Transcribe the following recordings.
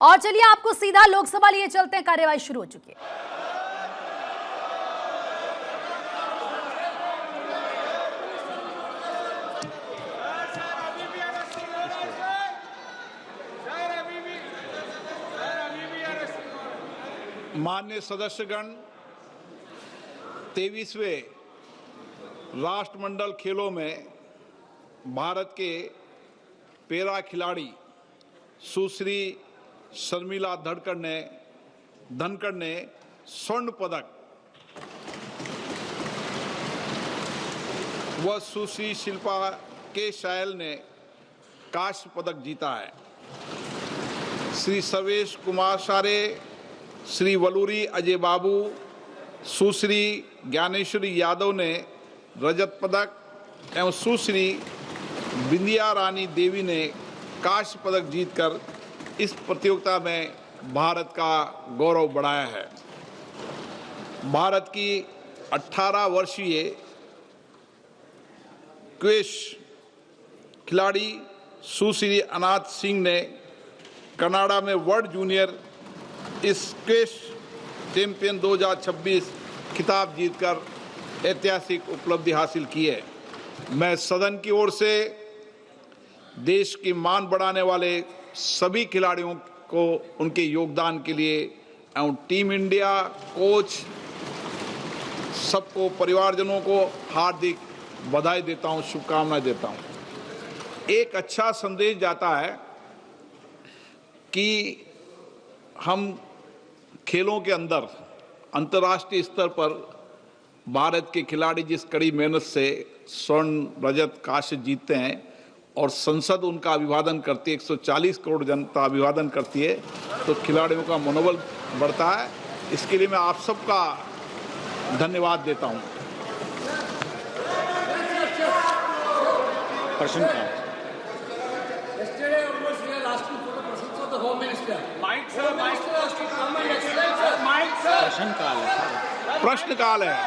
और चलिए आपको सीधा लोकसभा लिए चलते हैं, कार्यवाही शुरू हो चुकी है। माननीय सदस्यगण, 23वें राष्ट्रमंडल खेलों में भारत के पैरा खिलाड़ी सुश्री शर्मिला धनखड़ ने स्वर्ण पदक व सुश्री शिल्पा के शायल ने कांस्य पदक जीता है। श्री सर्वेश कुमार सारे, श्री वलूरी अजय बाबू, सुश्री ज्ञानेश्वरी यादव ने रजत पदक एवं सुश्री बिंदिया रानी देवी ने कांस्य पदक जीतकर इस प्रतियोगिता में भारत का गौरव बढ़ाया है। भारत की 18 वर्षीय क्वेश खिलाड़ी सुश्री अनाथ सिंह ने कनाडा में वर्ल्ड जूनियर स्क्वैश चैंपियन 2026 खिताब जीतकर ऐतिहासिक उपलब्धि हासिल की है। मैं सदन की ओर से देश की मान बढ़ाने वाले सभी खिलाड़ियों को उनके योगदान के लिए एवं टीम इंडिया कोच सबको, परिवारजनों को हार्दिक बधाई देता हूं, शुभकामनाएं देता हूं। एक अच्छा संदेश जाता है कि हम खेलों के अंदर अंतर्राष्ट्रीय स्तर पर भारत के खिलाड़ी जिस कड़ी मेहनत से स्वर्ण रजत कांस्य जीतते हैं और संसद उनका अभिवादन करती है, 140 करोड़ जनता अभिवादन करती है, तो खिलाड़ियों का मनोबल बढ़ता है। इसके लिए मैं आप सबका धन्यवाद देता हूं। प्रश्न का प्रश्नकाल है।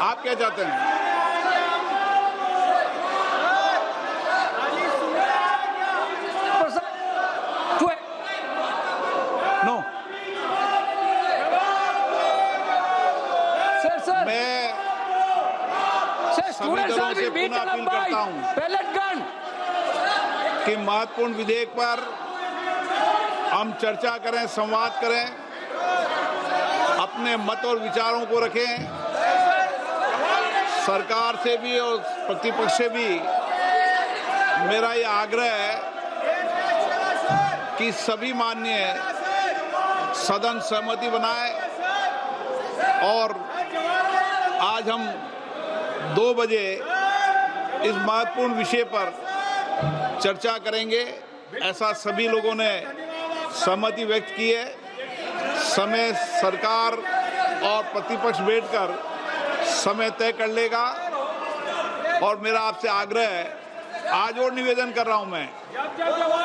आप क्या चाहते हैं? नो, मैं सभी दलों से पुनः अपील करता हूं कि महत्वपूर्ण विधेयक पर हम चर्चा करें, संवाद करें, अपने मत और विचारों को रखें। सरकार से भी और प्रतिपक्ष से भी मेरा ये आग्रह है कि सभी माननीय सदन सहमति बनाए और आज हम 2 बजे इस महत्वपूर्ण विषय पर चर्चा करेंगे, ऐसा सभी लोगों ने सहमति व्यक्त की है। समय सरकार और प्रतिपक्ष बैठकर समय तय कर लेगा और मेरा आपसे आग्रह है, आज और निवेदन कर रहा हूं मैं,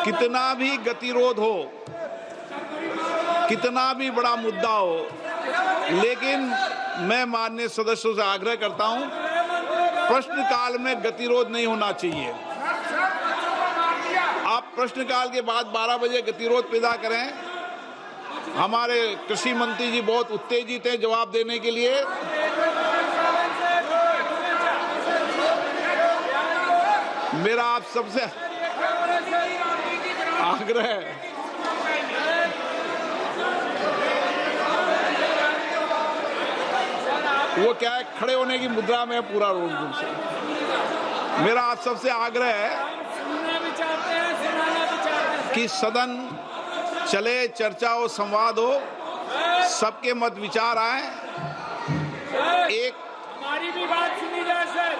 कितना भी गतिरोध हो, कितना भी बड़ा मुद्दा हो, लेकिन मैं माननीय सदस्यों से आग्रह करता हूं, प्रश्नकाल में गतिरोध नहीं होना चाहिए। आप प्रश्नकाल के बाद 12 बजे गतिरोध पैदा करें। हमारे कृषि मंत्री जी बहुत उत्तेजित हैं जवाब देने के लिए। मेरा आप सबसे आग्रह है, वो क्या है, खड़े होने की मुद्रा में पूरा रोड से। मेरा आप सबसे आग्रह है कि सदन चले, चर्चा हो, संवाद हो, सबके मत विचार आए, एक हमारी भी बात सुनी जाए सर।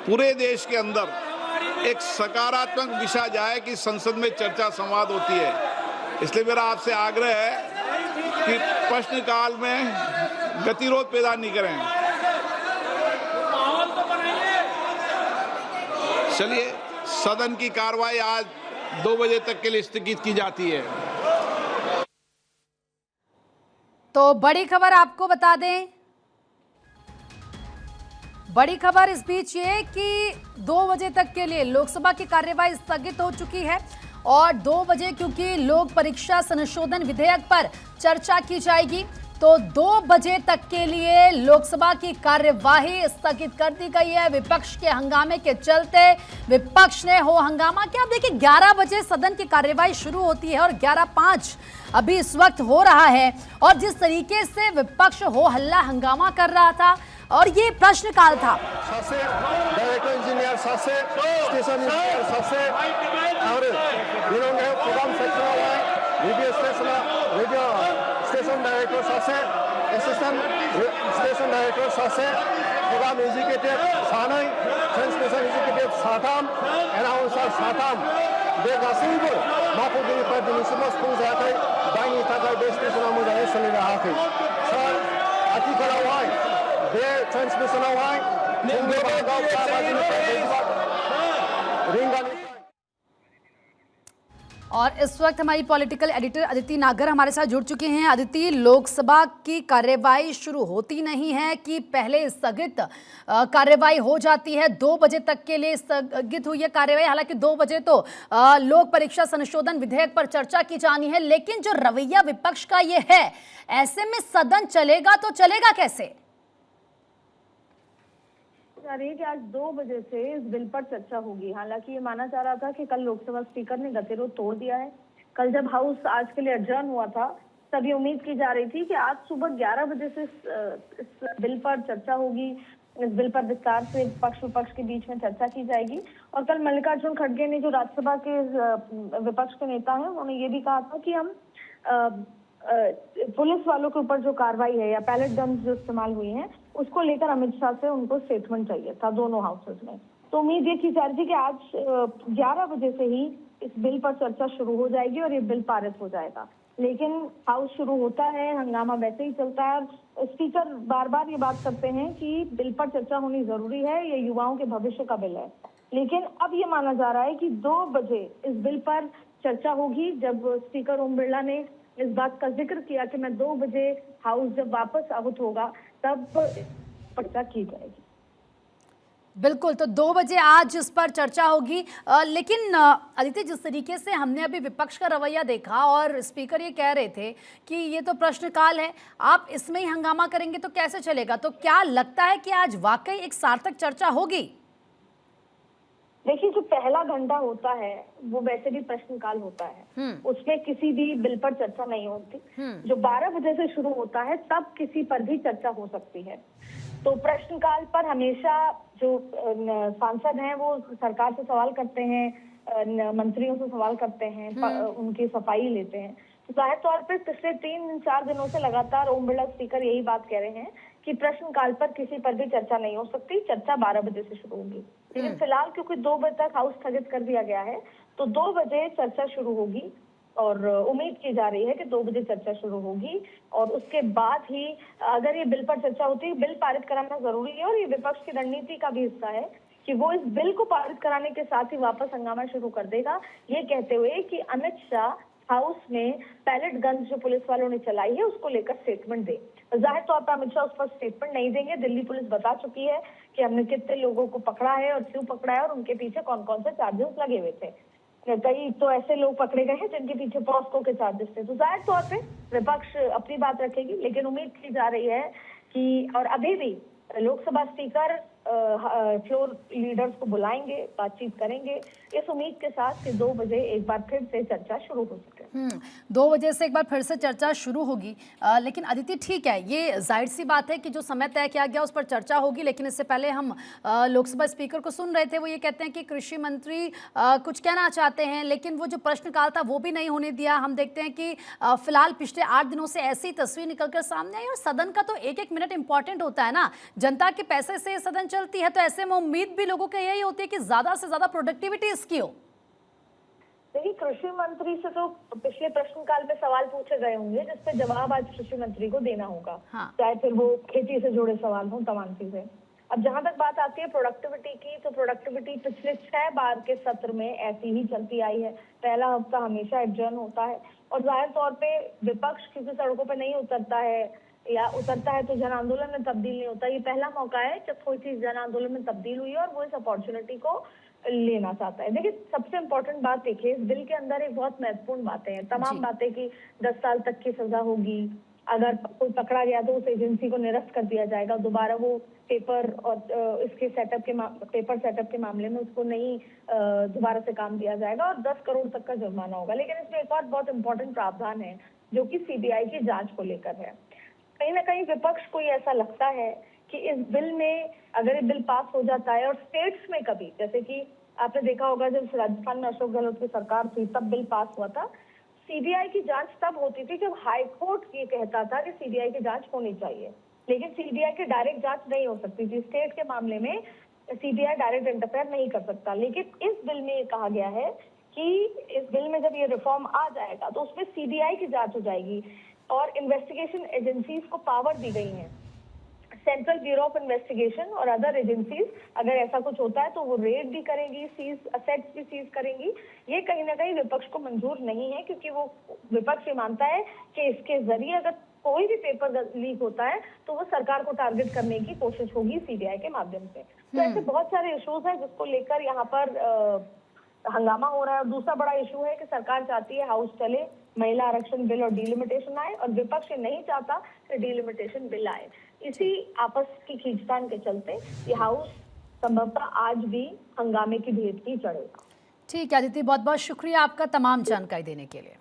पूरे देश के अंदर एक सकारात्मक दिशा जाए कि संसद में चर्चा संवाद होती है। इसलिए मेरा आपसे आग्रह है कि प्रश्नकाल में गतिरोध पैदा नहीं करें। माहौल तो बनाइए। चलिए, सदन की कार्रवाई आज 2 बजे तक के लिए स्थगित की जाती है। तो बड़ी खबर आपको बता दें, बड़ी खबर इस बीच ये कि 2 बजे तक के लिए लोकसभा की कार्यवाही स्थगित हो चुकी है और 2 बजे क्योंकि लोक परीक्षा संशोधन विधेयक पर चर्चा की जाएगी तो 2 बजे तक के लिए लोकसभा की कार्यवाही स्थगित कर दी गई है। विपक्ष के हंगामे के चलते विपक्ष ने हो हंगामा किया। अब देखिए 11 बजे सदन की कार्यवाही शुरू होती है और 11:05 अभी इस वक्त हो रहा है और जिस तरीके से विपक्ष हो हल्ला हंगामा कर रहा था और ये प्रश्नकाल था। डायरेक्टर इंजीनियर स्टेशन इंजीनियर और programme sector radio station director assistant station director programme executive सानै ट्रांसमिशन एजुकेटिव साथाम एनाउंसर साथाम बे गासैबो मावख'गिरिफोर दिनैसिम सिफुं जायाखै जायनि थाखाय बे स्टेशना मोजाङै सोलिनो हायाखै। सार आथिखालावहाय बे ट्रांसमिशनावहाय फुंनि 4 बाजिनिफ्राय रिंगानि और इस वक्त हमारी पॉलिटिकल एडिटर अदिति नागर हमारे साथ जुड़ चुके हैं। अदिति, लोकसभा की कार्यवाही शुरू होती नहीं है कि पहले स्थगित कार्यवाही हो जाती है? 2 बजे तक के लिए स्थगित हुई है कार्यवाही। हालांकि 2 बजे तो लोक परीक्षा संशोधन विधेयक पर चर्चा की जानी है, लेकिन जो रवैया विपक्ष का ये है, ऐसे में सदन चलेगा तो चलेगा कैसे? जा रही है कि आज 2 बजे से इस बिल पर चर्चा होगी। हालांकि ये माना जा रहा था कि कल लोकसभा स्पीकर ने गतिरोध तोड़ दिया है। कल जब हाउस आज के लिए एडजर्न हुआ था तब ये उम्मीद की जा रही थी कि आज सुबह 11 बजे से इस बिल पर चर्चा होगी। इस बिल पर विस्तार से पक्ष विपक्ष के बीच में चर्चा की जाएगी। और कल मल्लिकार्जुन खड़गे ने, जो राज्यसभा के विपक्ष के नेता हैं, उन्होंने ये भी कहा था कि हम पुलिस वालों के ऊपर जो कार्रवाई है या पैलेट गन्स जो इस्तेमाल हुई हैं उसको लेकर अमित शाह से उनको स्टेटमेंट चाहिए था दोनों हाउसेस में। तो उम्मीद ये की जा रही थी कि आज 11 बजे से ही इस बिल पर चर्चा शुरू हो जाएगी और ये बिल पारित हो जाएगा। लेकिन हाउस शुरू होता है, हंगामा वैसे ही चलता है। स्पीकर बार बार ये बात करते हैं कि बिल पर चर्चा होनी जरूरी है, ये युवाओं के भविष्य का बिल है। लेकिन अब ये माना जा रहा है कि 2 बजे इस बिल पर चर्चा होगी। जब स्पीकर ओम बिरला ने इस बात का जिक्र किया कि मैं 2 बजे हाउस जब वापस आउट होगा तब चर्चा की जाएगी। बिल्कुल, तो 2 बजे आज इस पर चर्चा होगी। लेकिन अदिति, जिस तरीके से हमने अभी विपक्ष का रवैया देखा और स्पीकर ये कह रहे थे कि ये तो प्रश्नकाल है, आप इसमें ही हंगामा करेंगे तो कैसे चलेगा? तो क्या लगता है कि आज वाकई एक सार्थक चर्चा होगी? देखिए, जो पहला घंटा होता है वो वैसे भी प्रश्नकाल होता है, उसमें किसी भी बिल पर चर्चा नहीं होती। जो 12 बजे से शुरू होता है तब किसी पर भी चर्चा हो सकती है। तो प्रश्नकाल पर हमेशा जो सांसद हैं वो सरकार से सवाल करते हैं, मंत्रियों से सवाल करते हैं, उनकी सफाई लेते हैं। तो जाहिर तौर पर पिछले 3-4 दिनों से लगातार ओम बिरला स्पीकर यही बात कह रहे हैं कि प्रश्नकाल पर किसी पर भी चर्चा नहीं हो सकती, चर्चा 12 बजे से शुरू होगी। लेकिन फिलहाल क्योंकि 2 बजे तक हाउस स्थगित कर दिया गया है तो 2 बजे चर्चा शुरू होगी और उम्मीद की जा रही है कि 2 बजे चर्चा शुरू होगी। और उसके बाद ही अगर ये बिल पर चर्चा होती है, बिल पारित कराना जरूरी है और ये विपक्ष की रणनीति का भी हिस्सा है कि वो इस बिल को पारित कराने के साथ ही वापस हंगामा शुरू कर देगा, ये कहते हुए कि अमित शाह हाउस में पैलेट गन्स जो पुलिस वालों ने चलाई है उसको लेकर स्टेटमेंट दे। जाहिर तौर पर अमित शाह उस पर स्टेटमेंट नहीं देंगे। दिल्ली पुलिस बता चुकी है कि हमने कितने लोगों को पकड़ा है और क्यों पकड़ा है और उनके पीछे कौन कौन से चार्जेस लगे हुए थे। कई तो ऐसे लोग पकड़े गए हैं जिनके पीछे पॉस्को के चार्जेस थे। तो जाहिर तौर पे विपक्ष अपनी बात रखेगी, लेकिन उम्मीद की जा रही है कि और अभी भी लोकसभा स्पीकर फ्लोर लीडर्स को बुलाएंगे, बातचीत करेंगे इस उम्मीद के साथ कि 2 बजे एक बार फिर से चर्चा शुरू हो सके। 2 बजे से एक बार फिर से चर्चा शुरू होगी। लेकिन अदिति, ठीक है, ये जाहिर सी बात है कि जो समय तय किया गया उस पर चर्चा होगी। लेकिन इससे पहले हम लोकसभा स्पीकर को सुन रहे थे, वो ये कहते हैं कि कृषि मंत्री कुछ कहना चाहते हैं, लेकिन वो जो प्रश्नकाल था वो भी नहीं होने दिया। हम देखते हैं कि फिलहाल पिछले 8 दिनों से ऐसी तस्वीर निकलकर सामने आई और सदन का तो एक मिनट इंपॉर्टेंट होता है ना, जनता के पैसे से सदन चलती है। तो ऐसे में उम्मीद भी लोगों की यही होती है कि ज्यादा से ज्यादा प्रोडक्टिविटी इसकी हो। देखिए, कृषि मंत्री से तो पिछले प्रश्नकाल में सवाल पूछे गए होंगे जिसपे जवाब आज कृषि मंत्री को देना होगा। चाहे फिर वो खेती से जुड़े सवाल हो, तमाम चीजें। अब जहां तक बात आती है प्रोडक्टिविटी की, तो प्रोडक्टिविटी पिछले 6 बार के सत्र में ऐसी ही चलती आई है। पहला हफ्ता हमेशा एडजर्न होता है और जाहिर तौर पे विपक्ष क्योंकि सड़कों पे नहीं उतरता है, या उतरता है तो जन आंदोलन में तब्दील नहीं होता। ये पहला मौका है जब कोई चीज जन आंदोलन में तब्दील हुई है और वो इस अपॉर्चुनिटी को लेना चाहता है। देखिए, सबसे इम्पोर्टेंट बात देखिए, इस बिल के अंदर एक बहुत महत्वपूर्ण बातें हैं। तमाम बातें की 10 साल तक की सजा होगी, अगर कोई पकड़ा गया तो उस एजेंसी को निरस्त कर दिया जाएगा, दोबारा वो पेपर और इसके पेपर सेटअप के मामले में उसको नहीं दोबारा से काम दिया जाएगा और 10 करोड़ तक का जुर्माना होगा। लेकिन इसमें एक और बहुत इंपॉर्टेंट प्रावधान है जो कि सीबीआई की जांच को लेकर है। कहीं ना कहीं विपक्ष को ये ऐसा लगता है कि इस बिल में, अगर ये बिल पास हो जाता है और स्टेट्स में कभी, जैसे कि आपने देखा होगा जब राजस्थान में अशोक गहलोत की सरकार थी तब बिल पास हुआ था, सीबीआई की जांच तब होती थी जब हाई कोर्ट ये कहता था कि सीबीआई की जांच होनी चाहिए, लेकिन सीबीआई की डायरेक्ट जांच नहीं हो सकती थी। स्टेट के मामले में सीबीआई डायरेक्ट इंटरफेयर नहीं कर सकता। लेकिन इस बिल में ये कहा गया है कि इस बिल में जब ये रिफॉर्म आ जाएगा तो उसमें सीबीआई की जांच हो जाएगी और इन्वेस्टिगेशन एजेंसीज को पावर दी गई है। सेंट्रल ब्यूरो ऑफ इन्वेस्टिगेशन और अदर एजेंसीज अगर ऐसा कुछ होता है तो वो रेड भी करेंगी, असेट्स भी सीज करेंगी। ये कहीं ना कहीं विपक्ष को मंजूर नहीं है, क्योंकि वो विपक्ष ये मानता है कि इसके जरिए अगर कोई भी पेपर लीक होता है तो वो सरकार को टारगेट करने की कोशिश होगी सीबीआई के माध्यम से। तो ऐसे बहुत सारे इश्यूज हैं जिसको लेकर यहाँ पर हंगामा हो रहा है। और दूसरा बड़ा इशू है कि सरकार चाहती है हाउस चले, महिला आरक्षण बिल और डीलिमिटेशन आए, और विपक्ष नहीं चाहता कि डीलिमिटेशन बिल आए। इसी आपस की खींचतान के चलते ये हाउस संभवतः आज भी हंगामे की भेंट ही चढ़ेगा। ठीक है अदिति, बहुत बहुत शुक्रिया आपका तमाम जानकारी देने के लिए।